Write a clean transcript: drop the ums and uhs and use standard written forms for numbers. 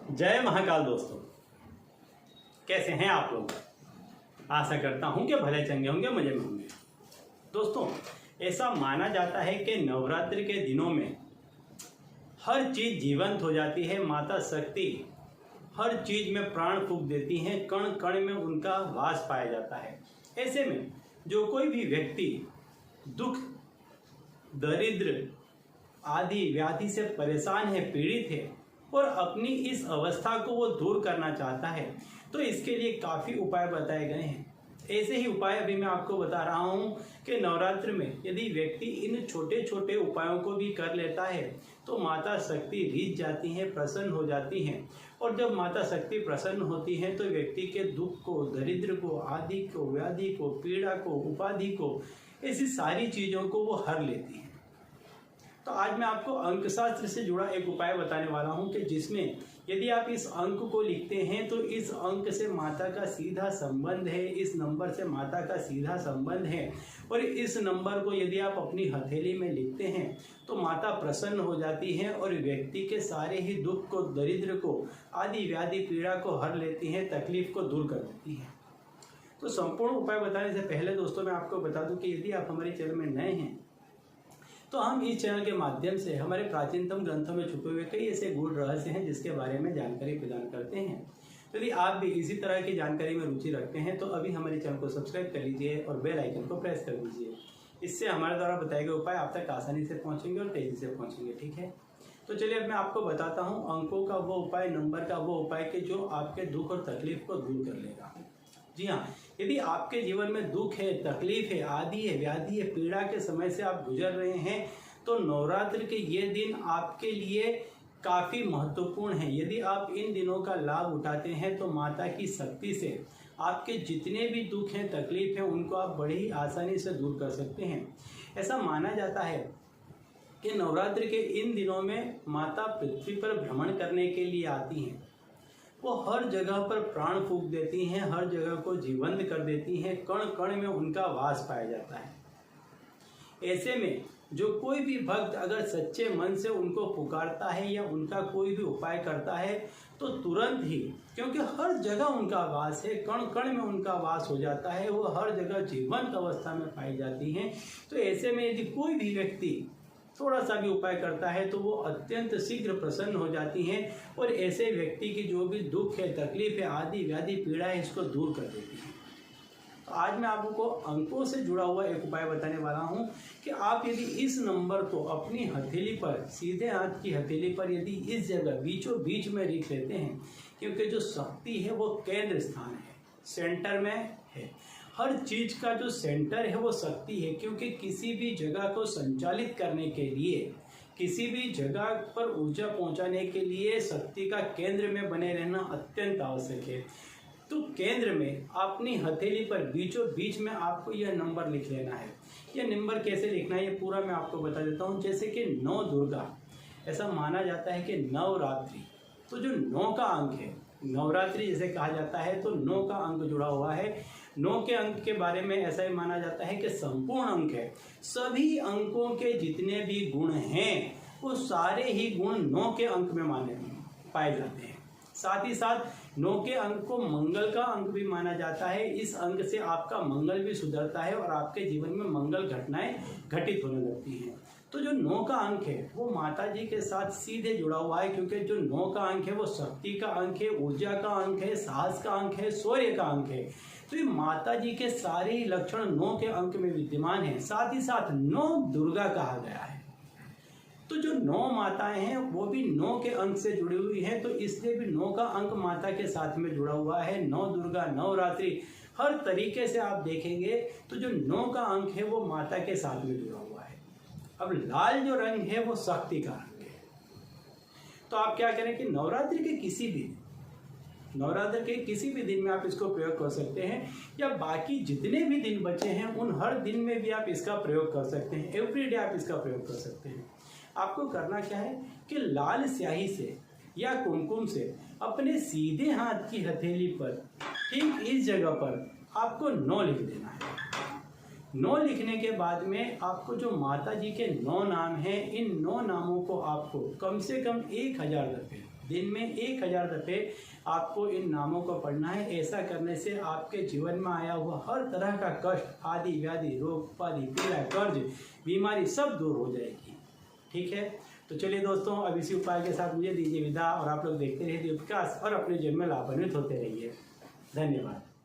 जय महाकाल दोस्तों, कैसे हैं आप लोग। आशा करता हूं कि भले चंगे होंगे, मजे में होंगे। दोस्तों, ऐसा माना जाता है कि नवरात्रि के दिनों में हर चीज़ जीवंत हो जाती है। माता शक्ति हर चीज़ में प्राण फूंक देती हैं, कण कण में उनका वास पाया जाता है। ऐसे में जो कोई भी व्यक्ति दुख, दरिद्र आदि व्याधि से परेशान है, पीड़ित है और अपनी इस अवस्था को वो दूर करना चाहता है, तो इसके लिए काफ़ी उपाय बताए गए हैं। ऐसे ही उपाय अभी मैं आपको बता रहा हूँ कि नवरात्र में यदि व्यक्ति इन छोटे छोटे उपायों को भी कर लेता है तो माता शक्ति रीझ जाती हैं, प्रसन्न हो जाती हैं। और जब माता शक्ति प्रसन्न होती हैं तो व्यक्ति के दुख को, दरिद्र को, आदि को, व्याधि को, पीड़ा को, उपाधि को, ऐसी सारी चीज़ों को वो हर लेती हैं। तो आज मैं आपको अंकशास्त्र से जुड़ा एक उपाय बताने वाला हूं कि जिसमें यदि आप इस अंक को लिखते हैं तो इस अंक से माता का सीधा संबंध है, इस नंबर से माता का सीधा संबंध है। और इस नंबर को यदि आप अपनी हथेली में लिखते हैं तो माता प्रसन्न हो जाती हैं और व्यक्ति के सारे ही दुख को, दरिद्र को, आदि व्याधि पीड़ा को हर लेती हैं, तकलीफ को दूर कर देती हैं। तो संपूर्ण उपाय बताने से पहले दोस्तों मैं आपको बता दूं कि यदि आप हमारे चैनल में नए हैं तो हम इस चैनल के माध्यम से हमारे प्राचीनतम ग्रंथों में छुपे हुए कई ऐसे गूढ़ रहस्य हैं जिसके बारे में जानकारी प्रदान करते हैं। तो यदि आप भी इसी तरह की जानकारी में रुचि रखते हैं तो अभी हमारे चैनल को सब्सक्राइब कर लीजिए और बेल आइकन को प्रेस कर दीजिए। इससे हमारे द्वारा बताए गए उपाय आप तक आसानी से पहुँचेंगे और तेज़ी से पहुँचेंगे। ठीक है, तो चलिए अब मैं आपको बताता हूँ अंकों का वो उपाय, नंबर का वो उपाय कि जो आपके दुख और तकलीफ को दूर कर लेगा। जी हाँ, यदि आपके जीवन में दुख है, तकलीफ है, आदि है, व्याधि है, पीड़ा के समय से आप गुजर रहे हैं तो नवरात्र के ये दिन आपके लिए काफ़ी महत्वपूर्ण है। यदि आप इन दिनों का लाभ उठाते हैं तो माता की शक्ति से आपके जितने भी दुख हैं, तकलीफ हैं, उनको आप बड़ी ही आसानी से दूर कर सकते हैं। ऐसा माना जाता है कि नवरात्र के इन दिनों में माता पृथ्वी पर भ्रमण करने के लिए आती हैं। वो हर जगह पर प्राण फूंक देती हैं, हर जगह को जीवंत कर देती हैं, कण कण में उनका वास पाया जाता है। ऐसे में जो कोई भी भक्त अगर सच्चे मन से उनको पुकारता है या उनका कोई भी उपाय करता है तो तुरंत ही, क्योंकि हर जगह उनका वास है, कण कण में उनका वास हो जाता है, वो हर जगह जीवंत अवस्था में पाई जाती हैं। तो ऐसे में यदि कोई भी व्यक्ति थोड़ा सा भी उपाय करता है तो वो अत्यंत शीघ्र प्रसन्न हो जाती हैं और ऐसे व्यक्ति की जो भी दुख है, तकलीफ है, आदि व्याधि पीड़ा है, इसको दूर कर देती है। तो आज मैं आपको अंकों से जुड़ा हुआ एक उपाय बताने वाला हूँ कि आप यदि इस नंबर को अपनी हथेली पर, सीधे हाथ की हथेली पर यदि इस जगह बीचों बीच में लिख लेते हैं, क्योंकि जो शक्ति है वो केंद्र स्थान है, सेंटर में है। हर चीज का जो सेंटर है वो शक्ति है, क्योंकि किसी भी जगह को संचालित करने के लिए, किसी भी जगह पर ऊर्जा पहुंचाने के लिए शक्ति का केंद्र में बने रहना अत्यंत आवश्यक है। तो केंद्र में अपनी हथेली पर बीचों बीच में आपको यह नंबर लिख लेना है। यह नंबर कैसे लिखना है ये पूरा मैं आपको बता देता हूँ। जैसे कि 9 दुर्गा, ऐसा माना जाता है कि नवरात्रि, तो जो 9 का अंक है, नवरात्रि जैसे कहा जाता है तो 9 का अंक जुड़ा हुआ है। 9 के अंक के बारे में ऐसा ही माना जाता है कि संपूर्ण अंक है। सभी अंकों के जितने भी गुण हैं वो सारे ही गुण 9 के अंक में पाए जाते हैं। साथ ही साथ 9 के अंक को मंगल का अंक भी माना जाता है। इस अंक से आपका मंगल भी सुधरता है और आपके जीवन में मंगल घटनाएं घटित होने लगती हैं। तो जो 9 का अंक है वो माता जी के साथ सीधे जुड़ा हुआ है, क्योंकि जो 9 का अंक है वो शक्ति का अंक है, ऊर्जा का अंक है, साहस का अंक है, शौर्य का अंक है। तो ये माता जी के सारे ही लक्षण 9 के अंक में विद्यमान है। साथ ही साथ 9 दुर्गा कहा गया है। तो जो 9 माताएं हैं वो भी 9 के अंक से जुड़ी हुई हैं, तो इसलिए भी 9 का अंक माता के साथ में जुड़ा हुआ है। 9 दुर्गा, नवरात्रि, हर तरीके से आप देखेंगे तो जो 9 का अंक है वो माता के साथ में जुड़ा हुआ है। अब लाल जो रंग है वो शक्ति का रंग है। तो आप क्या करें कि नवरात्रि के किसी भी दिन में आप इसको प्रयोग कर सकते हैं, या बाकी जितने भी दिन बचे हैं उन हर दिन में भी आप इसका प्रयोग कर सकते हैं। एवरीडे आप इसका प्रयोग कर सकते हैं। आपको करना क्या है कि लाल स्याही से या कुमकुम से अपने सीधे हाथ की हथेली पर ठीक इस जगह पर आपको 9 लिख देना है। 9 लिखने के बाद में आपको जो माता जी के 9 नाम हैं, इन 9 नामों को आपको कम से कम 1000 दफे दिन में 1000 दफ़े आपको इन नामों को पढ़ना है। ऐसा करने से आपके जीवन में आया हुआ हर तरह का कष्ट, आदि व्याधि, रोग, उपाधि, पीड़ा, कर्ज, बीमारी सब दूर हो जाएगी। ठीक है, तो चलिए दोस्तों, अब इसी उपाय के साथ मुझे दीजिए विदा और आप लोग देखते रहिए दीपकाश और अपने जीवन में लाभान्वित होते रहिए। धन्यवाद।